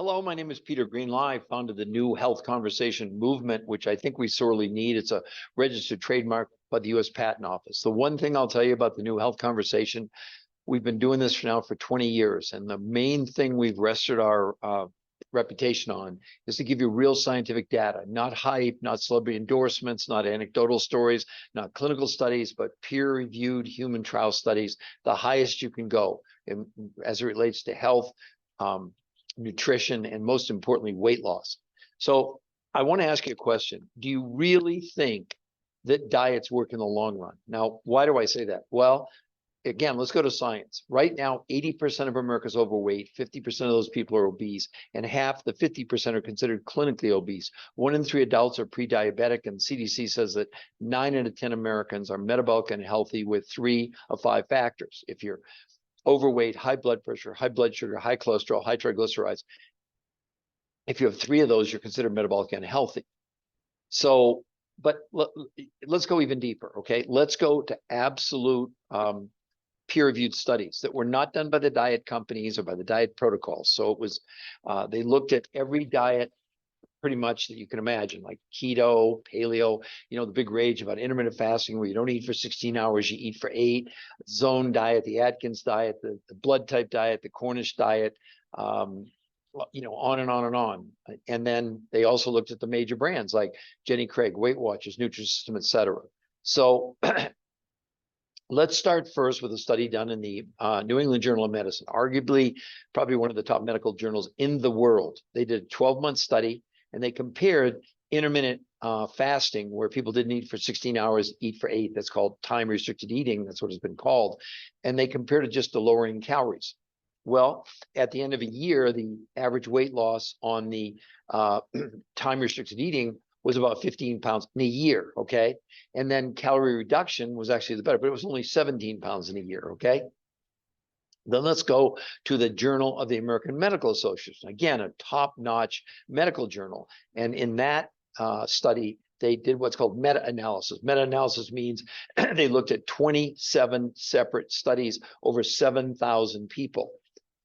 Hello, my name is Peter Greenlaw. I founded the New Health Conversation movement, which I think we sorely need. It's a registered trademark by the U.S. Patent Office. The one thing I'll tell you about the New Health Conversation, we've been doing this now for 20 years, and the main thing we've rested our reputation on is to give you real scientific data, not hype, not celebrity endorsements, not anecdotal stories, not clinical studies, but peer-reviewed human trial studies, the highest you can go as it relates to health, nutrition, and most importantly, weight loss. So I want to ask you a question. Do you really think that diets work in the long run? Now, why do I say that? Well, again, let's go to science. Right now, 80% of America's overweight, 50% of those people are obese, and half the 50% are considered clinically obese. 1 in 3 adults are pre-diabetic, and CDC says that 9 out of 10 Americans are metabolic and healthy with 3 of 5 factors. If you're overweight, high blood pressure, high blood sugar, high cholesterol, high triglycerides, if you have 3 of those, you're considered metabolic and healthy. So, but let's go even deeper, okay? Let's go to absolute peer-reviewed studies that were not done by the diet companies or by the diet protocols. So it was, they looked at every diet pretty much that you can imagine, like keto, paleo, the big rage about intermittent fasting where you don't eat for 16 hours, you eat for 8, zone diet, the Atkins diet, the blood type diet, the Cornish diet, on and on and on. And then they also looked at the major brands like Jenny Craig, Weight Watchers, Nutrisystem, etc. So let's start first with a study done in the New England Journal of Medicine, arguably probably one of the top medical journals in the world. They did a 12-month study, and they compared intermittent fasting, where people didn't eat for 16 hours, eat for 8. That's called time-restricted eating. That's what it's been called. And they compared it just to lowering calories. Well, at the end of a year, the average weight loss on the time-restricted eating was about 15 pounds in a year, okay? And then calorie reduction was actually the better, but it was only 17 pounds in a year, okay? Then let's go to the Journal of the American Medical Association. Again, a top-notch medical journal. And in that study, they did what's called meta-analysis. Meta-analysis means they looked at 27 separate studies over 7,000 people.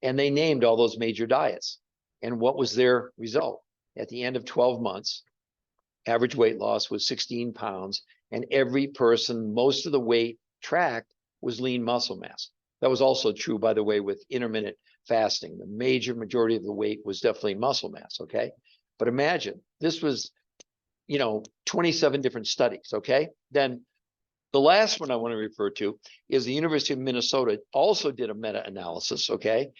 And they named all those major diets. And what was their result? At the end of 12 months, average weight loss was 16 pounds. And every person, most of the weight tracked was lean muscle mass. That was also true, by the way, with intermittent fasting. The major majority of the weight was definitely muscle mass, okay? But imagine, this was, 27 different studies, okay? Then the last one I want to refer to is the University of Minnesota also did a meta-analysis, okay?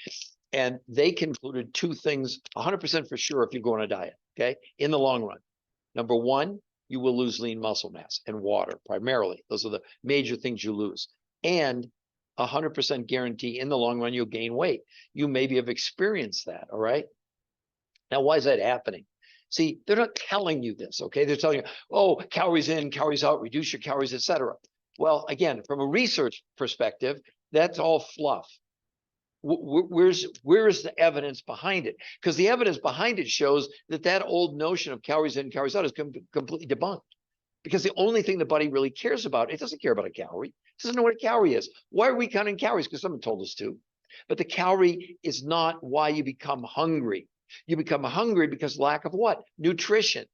And they concluded 2 things 100% for sure if you go on a diet, okay? In the long run. Number 1, you will lose lean muscle mass and water primarily. Those are the major things you lose. And 100% guarantee in the long run, you'll gain weight. You maybe have experienced that, all right? Now, why is that happening? See, they're not telling you this, okay? They're telling you, oh, calories in, calories out, reduce your calories, etc. Well, again, from a research perspective, that's all fluff. Where is the evidence behind it? Because the evidence behind it shows that old notion of calories in, calories out is completely debunked. Because the only thing the body really cares about, it doesn't care about a calorie. It doesn't know what a calorie is. Why are we counting calories? Because someone told us to. But the calorie is not why you become hungry. You become hungry because lack of what? Nutrition.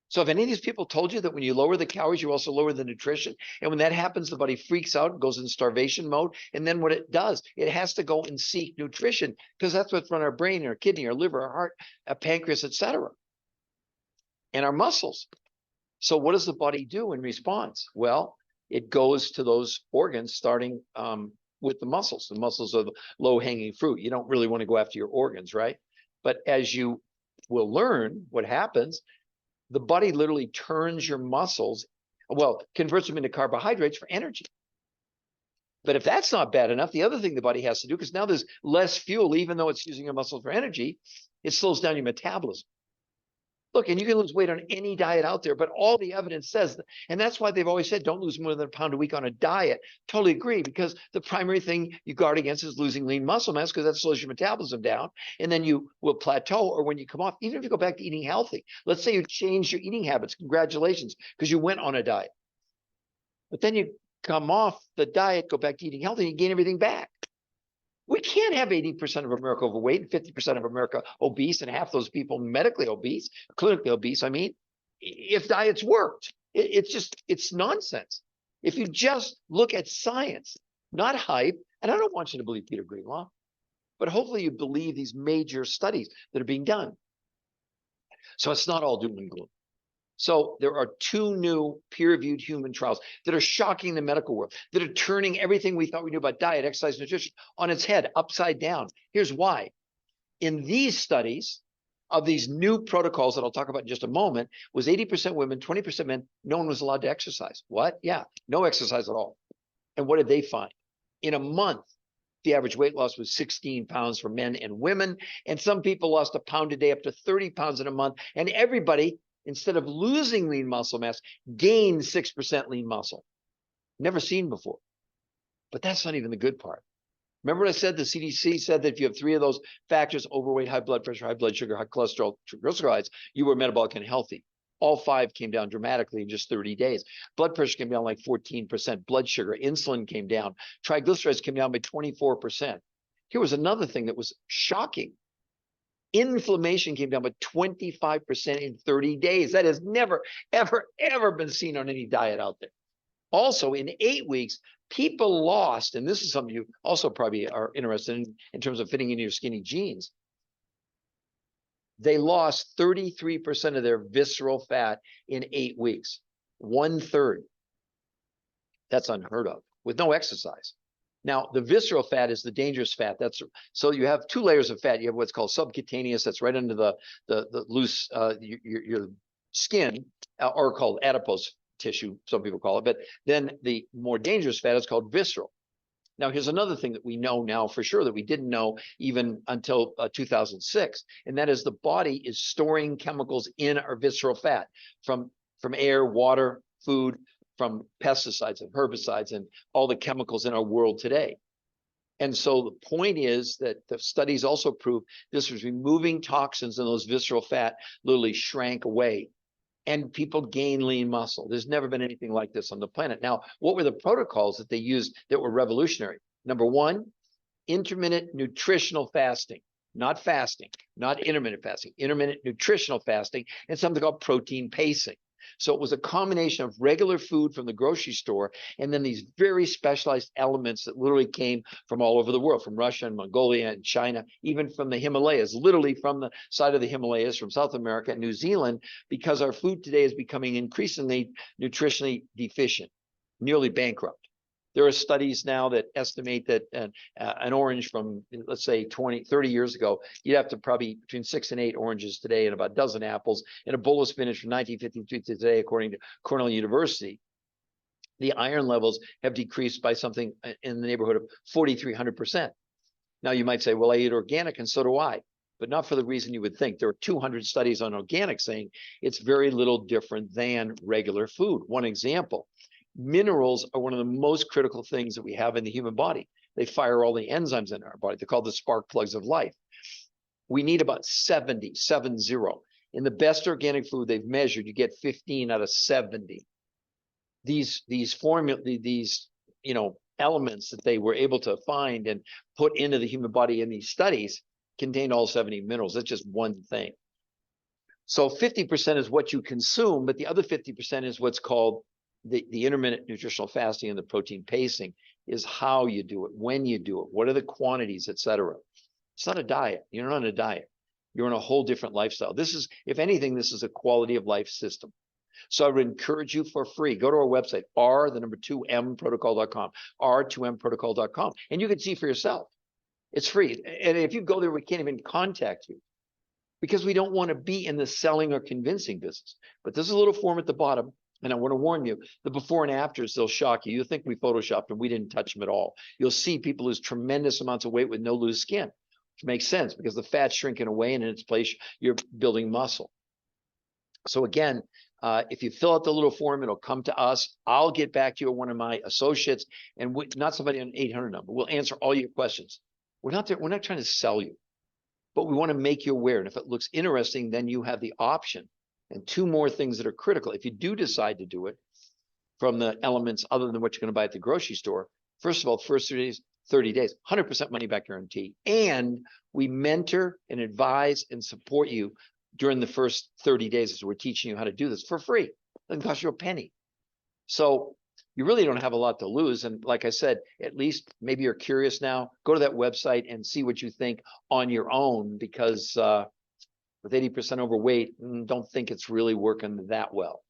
So if any of these people told you that when you lower the calories, you also lower the nutrition, and when that happens, the body freaks out, goes in starvation mode, and then what it does, it has to go and seek nutrition because that's what's run our brain, our kidney, our liver, our heart, our pancreas, etc., and our muscles. So what does the body do in response? Well, it goes to those organs starting with the muscles. The muscles are the low-hanging fruit. You don't really want to go after your organs, right? But as you will learn what happens, the body literally turns your muscles, converts them into carbohydrates for energy. But if that's not bad enough, the other thing the body has to do, because now there's less fuel, even though it's using your muscles for energy, it slows down your metabolism. Look, and you can lose weight on any diet out there, but all the evidence says, and that's why they've always said, don't lose more than a pound a week on a diet. Totally agree, because the primary thing you guard against is losing lean muscle mass, because that slows your metabolism down, and then you will plateau, or when you come off, even if you go back to eating healthy, let's say you change your eating habits, congratulations, because you went on a diet. But then you come off the diet, go back to eating healthy, and you gain everything back. We can't have 80% of America overweight and 50% of America obese and half those people medically obese, clinically obese. I mean, if diets worked, it's nonsense. If you just look at science, not hype, and I don't want you to believe Peter Greenlaw, but hopefully you believe these major studies that are being done. So it's not all doom and gloom. So there are 2 new peer-reviewed human trials that are shocking the medical world, that are turning everything we thought we knew about diet, exercise, nutrition on its head, upside down. Here's why. In these studies of these new protocols that I'll talk about in just a moment, was 80% women, 20% men, no one was allowed to exercise. What? Yeah, no exercise at all. And what did they find? In a month, the average weight loss was 16 pounds for men and women. And some people lost a pound a day, up to 30 pounds in a month. And everybody, instead of losing lean muscle mass, gained 6% lean muscle. Never seen before. But that's not even the good part. Remember what I said? The CDC said that if you have 3 of those factors, overweight, high blood pressure, high blood sugar, high cholesterol, triglycerides, you were metabolic and healthy. All 5 came down dramatically in just 30 days. Blood pressure came down like 14%. Blood sugar, insulin came down. Triglycerides came down by 24%. Here was another thing that was shocking. Inflammation came down by 25% in 30 days. That has never, ever, ever been seen on any diet out there. Also, in 8 weeks, people lost, and this is something you also probably are interested in terms of fitting into your skinny jeans. They lost 33% of their visceral fat in 8 weeks, 1/3. That's unheard of with no exercise. Now, the visceral fat is the dangerous fat. So you have 2 layers of fat. You have what's called subcutaneous, that's right under the loose your skin, or called adipose tissue, some people call it. But then the more dangerous fat is called visceral. Now, here's another thing that we know now for sure that we didn't know even until 2006, and that is the body is storing chemicals in our visceral fat from air, water, food, from pesticides and herbicides and all the chemicals in our world today. And so the point is that the studies also prove this was removing toxins in those visceral fat literally shrank away. And people gain lean muscle. There's never been anything like this on the planet. Now, what were the protocols that they used that were revolutionary? Number 1, intermittent nutritional fasting, not fasting, not intermittent fasting, intermittent nutritional fasting, and something called protein pacing. So it was a combination of regular food from the grocery store and then these very specialized elements that literally came from all over the world, from Russia and Mongolia and China, even from the Himalayas, literally from the side of the Himalayas, from South America and New Zealand, because our food today is becoming increasingly nutritionally deficient, nearly bankrupt. There are studies now that estimate that an orange from, let's say, 20, 30 years ago, you'd have to probably between 6 and 8 oranges today and about a dozen apples, and a bowl of spinach from 1953 to today, according to Cornell University. The iron levels have decreased by something in the neighborhood of 4,300%. Now, you might say, well, I eat organic and so do I, but not for the reason you would think. There are 200 studies on organic saying it's very little different than regular food. One example. Minerals are one of the most critical things that we have in the human body. They fire all the enzymes in our body. They're called the spark plugs of life. We need about 70. In the best organic food they've measured, you get 15 out of 70. These elements that they were able to find and put into the human body in these studies contained all 70 minerals. That's just one thing. So 50% is what you consume, but the other 50% is what's called the intermittent nutritional fasting and the protein pacing, is how you do it, when you do it, what are the quantities, etc. It's not a diet. You're not on a diet. You're on a whole different lifestyle. This is, if anything, this is a quality of life system. So I would encourage you for free, go to our website, r2mprotocol.com, r2mprotocol.com, and you can see for yourself. It's free. And if you go there, we can't even contact you because we don't want to be in the selling or convincing business. But there's a little form at the bottom. And I want to warn you, the before and afters, they'll shock you. You'll think we photoshopped them. We didn't touch them at all. You'll see people lose tremendous amounts of weight with no loose skin, which makes sense because the fat's shrinking away and in its place, you're building muscle. So again, if you fill out the little form, it'll come to us. I'll get back to you or one of my associates, and not somebody on an 800 number. We'll answer all your questions. We're not trying to sell you, but we want to make you aware. And if it looks interesting, then you have the option. And 2 more things that are critical. If you do decide to do it from the elements other than what you're going to buy at the grocery store, first of all, the first 3 days, 30 days, 100% money back guarantee. And we mentor and advise and support you during the first 30 days as we're teaching you how to do this for free. It doesn't cost you a penny. So you really don't have a lot to lose. And like I said, at least maybe you're curious now, go to that website and see what you think on your own, because with 80% overweight, don't think it's really working that well.